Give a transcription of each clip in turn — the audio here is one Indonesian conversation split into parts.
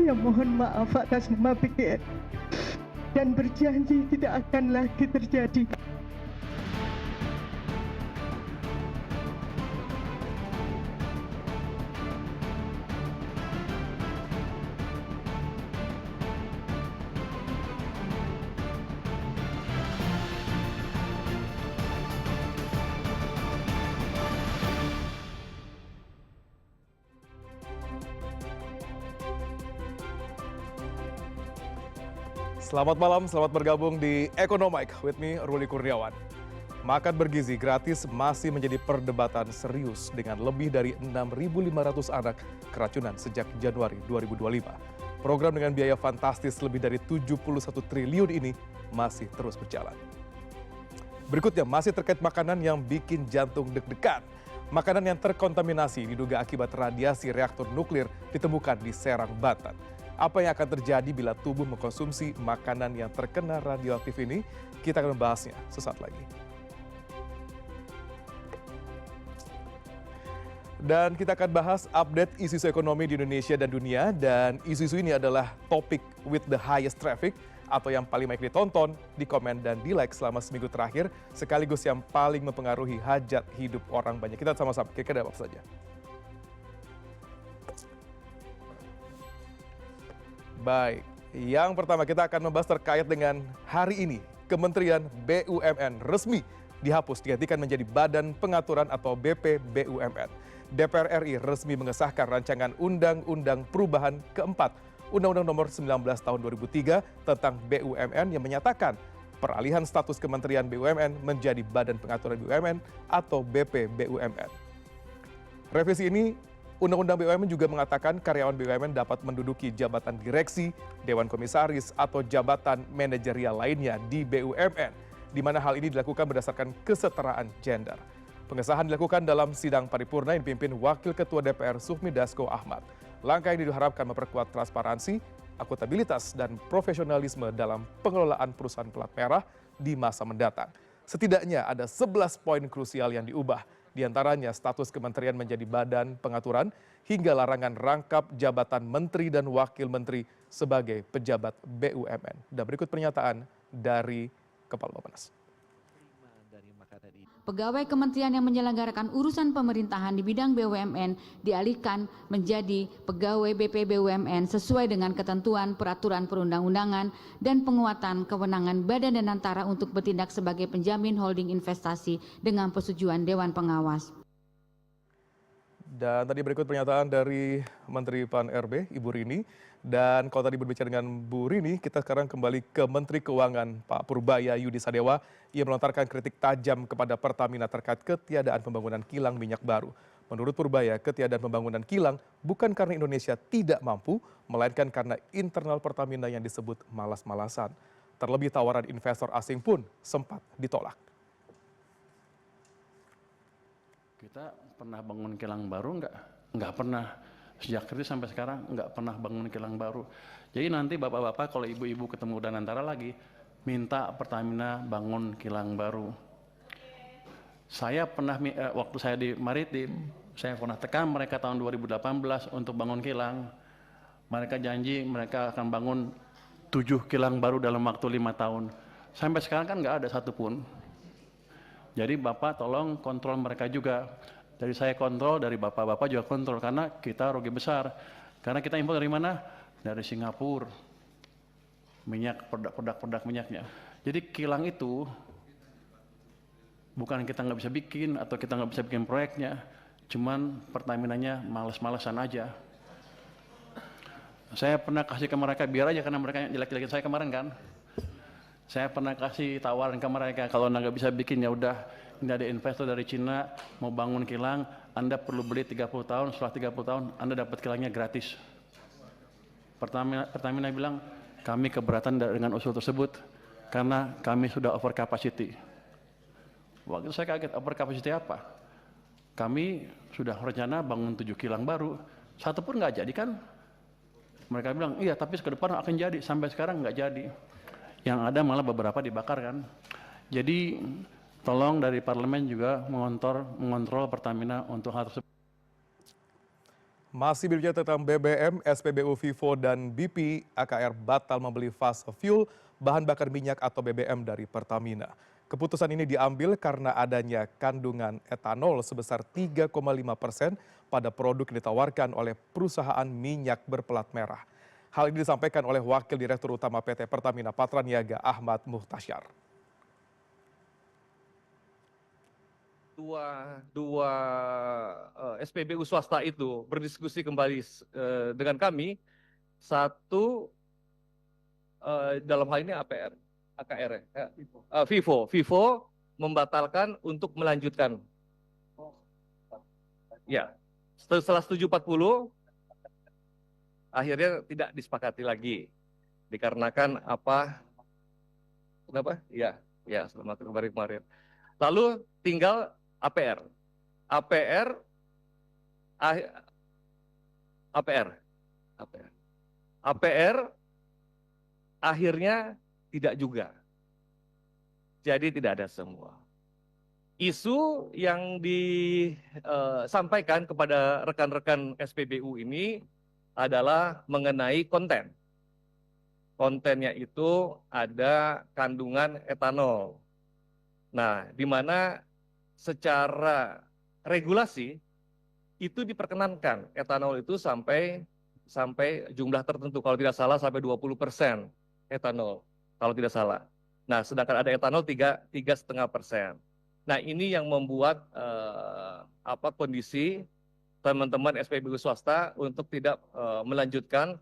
Saya mohon maaf atas nama PGN dan berjanji tidak akan lagi terjadi. Selamat malam, selamat bergabung di Economic with me, Ruli Kurniawan. Makan bergizi gratis masih menjadi perdebatan serius dengan lebih dari 6.500 anak keracunan sejak Januari 2025. Program dengan biaya fantastis lebih dari 71 triliun ini masih terus berjalan. Berikutnya masih terkait makanan yang bikin jantung deg-degan. Makanan yang terkontaminasi diduga akibat radiasi reaktor nuklir ditemukan di Serang, Banten. Apa yang akan terjadi bila tubuh mengkonsumsi makanan yang terkena radioaktif ini? Kita akan membahasnya sesaat lagi. Dan kita akan bahas update isu-isu ekonomi di Indonesia dan dunia. Dan isu-isu ini adalah topik with the highest traffic atau yang paling banyak ditonton, di komen dan di like selama seminggu terakhir. Sekaligus yang paling mempengaruhi hajat hidup orang banyak. Kita sama-sama, kira-kira apa saja? Baik, yang pertama kita akan membahas terkait dengan hari ini. Kementerian BUMN resmi dihapus digantikan menjadi Badan Pengaturan atau BP BUMN. DPR RI resmi mengesahkan rancangan Undang-Undang Perubahan keempat Undang-Undang Nomor 19 Tahun 2003 tentang BUMN yang menyatakan peralihan status Kementerian BUMN menjadi Badan Pengaturan BUMN atau BP BUMN. Revisi ini Undang-Undang BUMN juga mengatakan karyawan BUMN dapat menduduki jabatan direksi, dewan komisaris, atau jabatan manajerial lainnya di BUMN, di mana hal ini dilakukan berdasarkan kesetaraan gender. Pengesahan dilakukan dalam sidang paripurna yang dipimpin Wakil Ketua DPR Sufmi Dasko Ahmad. Langkah ini diharapkan memperkuat transparansi, akuntabilitas, dan profesionalisme dalam pengelolaan perusahaan pelat merah di masa mendatang. Setidaknya ada 11 poin krusial yang diubah. Di antaranya status kementerian menjadi badan pengaturan hingga larangan rangkap jabatan menteri dan wakil menteri sebagai pejabat BUMN. Dan berikut pernyataan dari Kepala Bappenas. Pegawai kementerian yang menyelenggarakan urusan pemerintahan di bidang BUMN dialihkan menjadi pegawai BP BUMN sesuai dengan ketentuan peraturan perundang-undangan dan penguatan kewenangan Badan Danantara untuk bertindak sebagai penjamin holding investasi dengan persetujuan Dewan Pengawas. Dan tadi berikut pernyataan dari Menteri Pan-RB, Ibu Rini. Dan kalau tadi berbicara dengan Bu Rini, kita sekarang kembali ke Menteri Keuangan Pak Purbaya Yudi Sadewa. Ia melontarkan kritik tajam kepada Pertamina terkait ketiadaan pembangunan kilang minyak baru. Menurut Purbaya, ketiadaan pembangunan kilang bukan karena Indonesia tidak mampu, melainkan karena internal Pertamina yang disebut malas-malasan. Terlebih tawaran investor asing pun sempat ditolak. Kita pernah bangun kilang baru enggak? Enggak pernah. Sejak kritis sampai sekarang enggak pernah bangun kilang baru. Jadi nanti bapak-bapak kalau ibu-ibu ketemu Danantara lagi, minta Pertamina bangun kilang baru. Saya pernah, waktu saya di Maritim, saya pernah tekan mereka tahun 2018 untuk bangun kilang. Mereka janji mereka akan bangun 7 kilang baru dalam waktu 5 tahun. Sampai sekarang kan enggak ada satupun. Jadi Bapak tolong kontrol mereka juga. Dari saya kontrol, dari Bapak-Bapak juga kontrol. Karena kita rugi besar. Karena kita impor dari mana? Dari Singapura. Minyak, produk minyaknya. Jadi kilang itu, bukan kita nggak bisa bikin, atau kita nggak bisa bikin proyeknya. Cuman Pertaminanya males-malesan aja. Saya pernah kasih ke mereka, biar aja karena mereka jelek-jelekin saya kemarin kan. Saya pernah kasih tawaran ke mereka, kalau nggak bisa bikin ya udah, ini ada investor dari Cina mau bangun kilang, Anda perlu beli 30 tahun, setelah 30 tahun Anda dapat kilangnya gratis. Pertamina bilang, kami keberatan dengan usul tersebut karena kami sudah over capacity. Waktu saya kaget, over capacity apa? Kami sudah rencana bangun 7 kilang baru, satu pun nggak jadi kan? Mereka bilang, iya tapi ke depan akan jadi, sampai sekarang nggak jadi. Yang ada malah beberapa dibakar kan. Jadi tolong dari parlemen juga mengontrol Pertamina untuk hal tersebut. Masih berbicara tentang BBM, SPBU Vivo dan BP AKR batal membeli fast fuel bahan bakar minyak atau BBM dari Pertamina. Keputusan ini diambil karena adanya kandungan etanol sebesar 3,5% pada produk yang ditawarkan oleh perusahaan minyak berpelat merah. Hal ini disampaikan oleh Wakil Direktur Utama PT Pertamina Patraniaga Ahmad Muhtasyar. Dua SPBU swasta itu berdiskusi kembali dengan kami. Satu dalam hal ini AKR, Vivo membatalkan untuk melanjutkan. Ya, setelah setuju 40, akhirnya tidak disepakati lagi dikarenakan apa? Kenapa? Ya, selama kemarin. Lalu tinggal APR akhirnya tidak juga. Jadi tidak ada semua. Isu yang disampaikan kepada rekan-rekan SPBU ini adalah mengenai konten. Kontennya itu ada kandungan etanol. Nah, di mana secara regulasi itu diperkenankan etanol itu sampai jumlah tertentu, kalau tidak salah sampai 20% etanol kalau tidak salah. Nah, sedangkan ada etanol 3,5%. Nah, ini yang membuat kondisi teman-teman SPBU swasta untuk tidak melanjutkan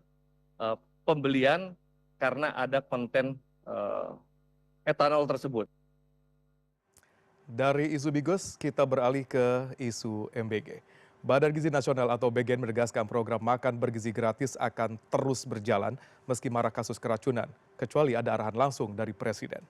pembelian karena ada konten etanol tersebut. Dari isu Bigos, kita beralih ke isu MBG. Badan Gizi Nasional atau BGN menegaskan program makan bergizi gratis akan terus berjalan meski marak kasus keracunan, kecuali ada arahan langsung dari Presiden.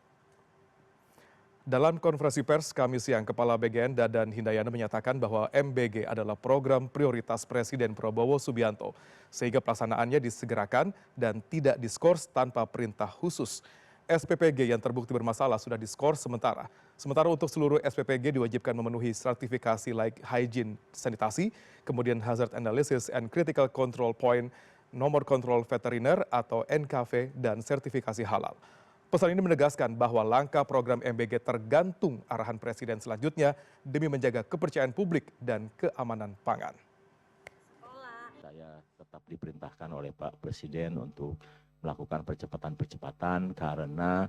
Dalam konferensi pers Kamis siang, Kepala BGN Dadan Hindayana menyatakan bahwa MBG adalah program prioritas Presiden Prabowo Subianto, sehingga pelaksanaannya disegerakan dan tidak diskors tanpa perintah khusus. SPPG yang terbukti bermasalah sudah diskors sementara. Sementara untuk seluruh SPPG diwajibkan memenuhi sertifikasi like hygiene sanitasi, kemudian hazard analysis and critical control point, nomor kontrol veteriner atau NKV, dan sertifikasi halal. Pesan ini menegaskan bahwa langkah program MBG tergantung arahan Presiden selanjutnya demi menjaga kepercayaan publik dan keamanan pangan. Saya tetap diperintahkan oleh Pak Presiden untuk melakukan percepatan karena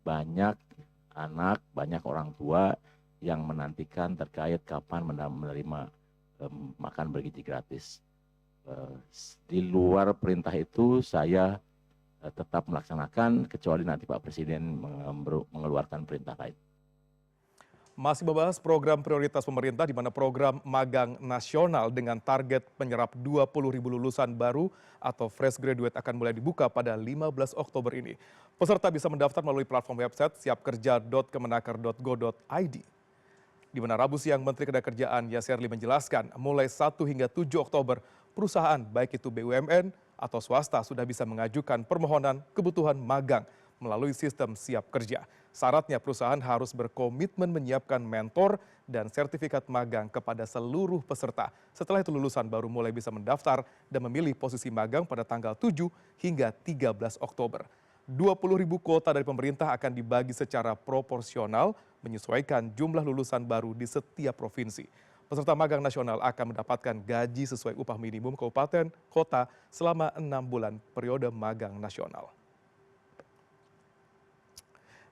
banyak anak, banyak orang tua yang menantikan terkait kapan menerima makan bergizi gratis. Di luar perintah itu saya tetap melaksanakan kecuali nanti Pak Presiden mengeluarkan perintah lain. Masih membahas program prioritas pemerintah di mana program magang nasional dengan target menyerap 20.000 lulusan baru atau fresh graduate akan mulai dibuka pada 15 Oktober ini. Peserta bisa mendaftar melalui platform website siapkerja.kemenaker.go.id. Di mana Rabu siang Menteri Ketenagakerjaan Yasserli menjelaskan mulai 1 hingga 7 Oktober perusahaan baik itu BUMN atau swasta sudah bisa mengajukan permohonan kebutuhan magang melalui sistem Siap Kerja. Syaratnya perusahaan harus berkomitmen menyiapkan mentor dan sertifikat magang kepada seluruh peserta. Setelah itu lulusan baru mulai bisa mendaftar dan memilih posisi magang pada tanggal 7 hingga 13 Oktober. 20.000 kuota dari pemerintah akan dibagi secara proporsional menyesuaikan jumlah lulusan baru di setiap provinsi. Peserta magang nasional akan mendapatkan gaji sesuai upah minimum kabupaten kota selama 6 bulan periode magang nasional.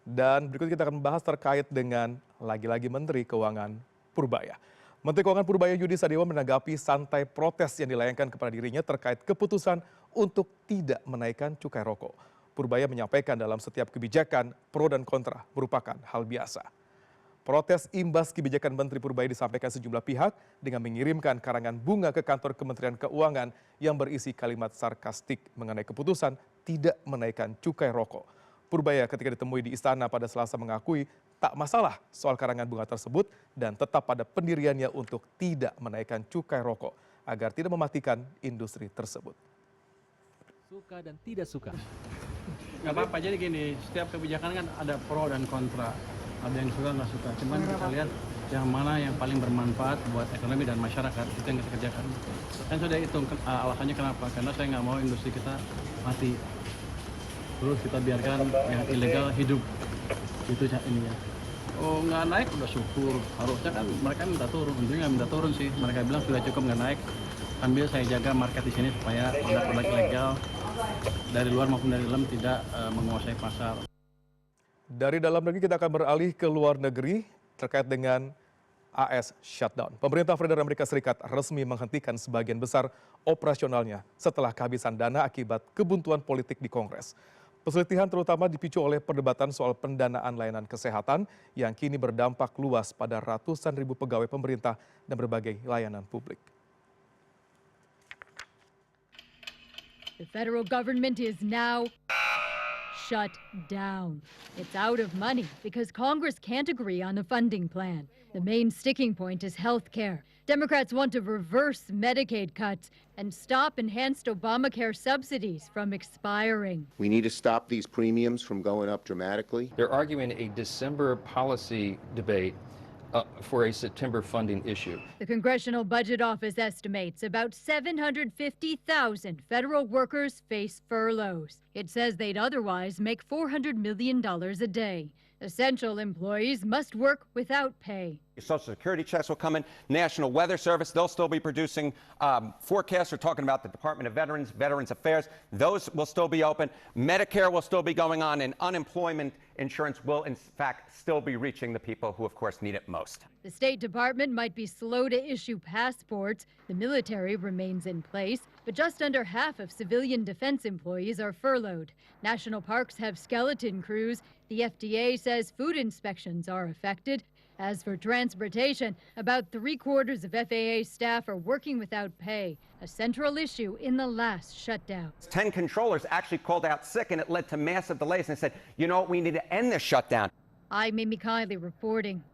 Dan berikut kita akan membahas terkait dengan lagi-lagi Menteri Keuangan Purbaya. Menteri Keuangan Purbaya Yudi Sadewa menanggapi santai protes yang dilayangkan kepada dirinya terkait keputusan untuk tidak menaikkan cukai rokok. Purbaya menyampaikan dalam setiap kebijakan pro dan kontra merupakan hal biasa. Protes imbas kebijakan Menteri Purbaya disampaikan sejumlah pihak dengan mengirimkan karangan bunga ke kantor Kementerian Keuangan yang berisi kalimat sarkastik mengenai keputusan tidak menaikkan cukai rokok. Purbaya ketika ditemui di istana pada Selasa mengakui tak masalah soal karangan bunga tersebut dan tetap pada pendiriannya untuk tidak menaikkan cukai rokok agar tidak mematikan industri tersebut. Suka dan tidak suka. Nggak apa-apa, jadi gini, setiap kebijakan kan ada pro dan kontra. Ada yang suka nggak suka. Cuman kita lihat yang mana yang paling bermanfaat buat ekonomi dan masyarakat, itu yang kita kerjakan. Kan sudah hitung alasannya kenapa, karena saya nggak mau industri kita mati. Terus kita biarkan yang ilegal hidup, itu ini ya. Oh nggak naik udah syukur, harusnya kan mereka minta turun, untungnya nggak minta turun sih. Mereka bilang sudah cukup nggak naik, sambil saya jaga market di sini supaya produk-produk ilegal dari luar maupun dari dalam tidak menguasai pasar. Dari dalam negeri kita akan beralih ke luar negeri terkait dengan AS shutdown. Pemerintah Federal Amerika Serikat resmi menghentikan sebagian besar operasionalnya setelah kehabisan dana akibat kebuntuan politik di Kongres. Perselisihan terutama dipicu oleh perdebatan soal pendanaan layanan kesehatan yang kini berdampak luas pada ratusan ribu pegawai pemerintah dan berbagai layanan publik. The federal government is now shut down. It's out of money because Congress can't agree on a funding plan. The main sticking point is health care. Democrats want to reverse Medicaid cuts and stop enhanced Obamacare subsidies from expiring. We need to stop these premiums from going up dramatically. They're arguing a December policy debate for a September funding issue. The Congressional Budget Office estimates about 750,000 federal workers face furloughs. It says they'd otherwise make $400 million a day. Essential employees must work without pay. Social Security checks will come in. National Weather Service, they'll still be producing forecasts. We're talking about the Department of Veterans Affairs. Those will still be open. Medicare will still be going on, and unemployment insurance will, in fact, still be reaching the people who, of course, need it most. The State Department might be slow to issue passports. The military remains in place, but just under half of civilian defense employees are furloughed. National parks have skeleton crews. The FDA says food inspections are affected. As for transportation, about 3/4 of FAA staff are working without pay, a central issue in the last shutdown. 10 controllers actually called out sick, and it led to massive delays. And they said, you know what, we need to end this shutdown. I'm Mimi Kiley reporting.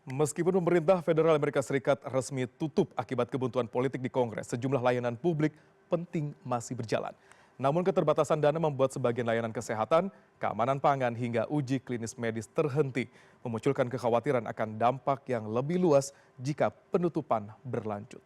Meskipun pemerintah Federal Amerika Serikat resmi tutup akibat kebuntuan politik di Kongres, sejumlah layanan publik penting masih berjalan. Namun keterbatasan dana membuat sebagian layanan kesehatan, keamanan pangan hingga uji klinis medis terhenti, memunculkan kekhawatiran akan dampak yang lebih luas jika penutupan berlanjut.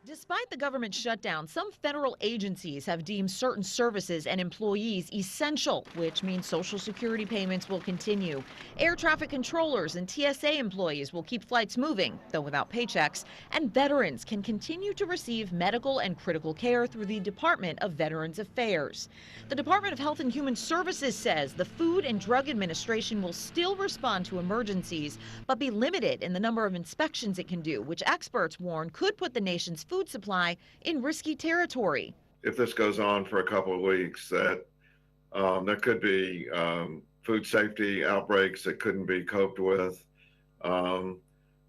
Despite the government shutdown, some federal agencies have deemed certain services and employees essential, which means Social Security payments will continue. Air traffic controllers and TSA employees will keep flights moving, though without paychecks, and veterans can continue to receive medical and critical care through the Department of Veterans Affairs. The Department of Health and Human Services says the Food and Drug Administration will still respond to emergencies, but be limited in the number of inspections it can do, which experts warn could put the nation's food supply in risky territory. If this goes on for a couple of weeks, that there could be food safety outbreaks that couldn't be coped with.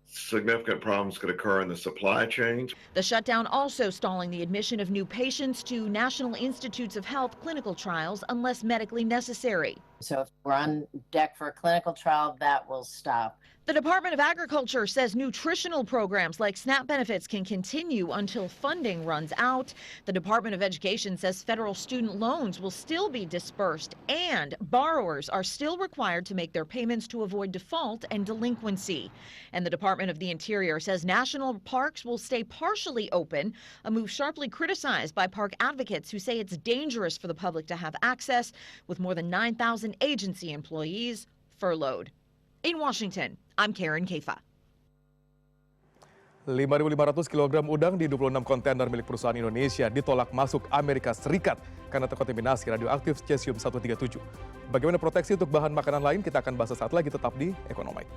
Significant problems could occur in the supply chain. The shutdown also stalling the admission of new patients to National Institutes of Health clinical trials unless medically necessary. So if we're on deck for a clinical trial, that will stop. The Department of Agriculture says nutritional programs like SNAP benefits can continue until funding runs out. The Department of Education says federal student loans will still be dispersed and borrowers are still required to make their payments to avoid default and delinquency. And the Department of the Interior says national parks will stay partially open, a move sharply criticized by park advocates who say it's dangerous for the public to have access, with more than 9,000 agency employees furloughed. In Washington, I'm Karen Kefa. 5.500 kg udang di 26 kontainer milik perusahaan Indonesia ditolak masuk Amerika Serikat karena terkontaminasi radioaktif cesium-137. Bagaimana proteksi untuk bahan makanan lain? Kita akan bahas saat lagi, tetap di Ekonomi.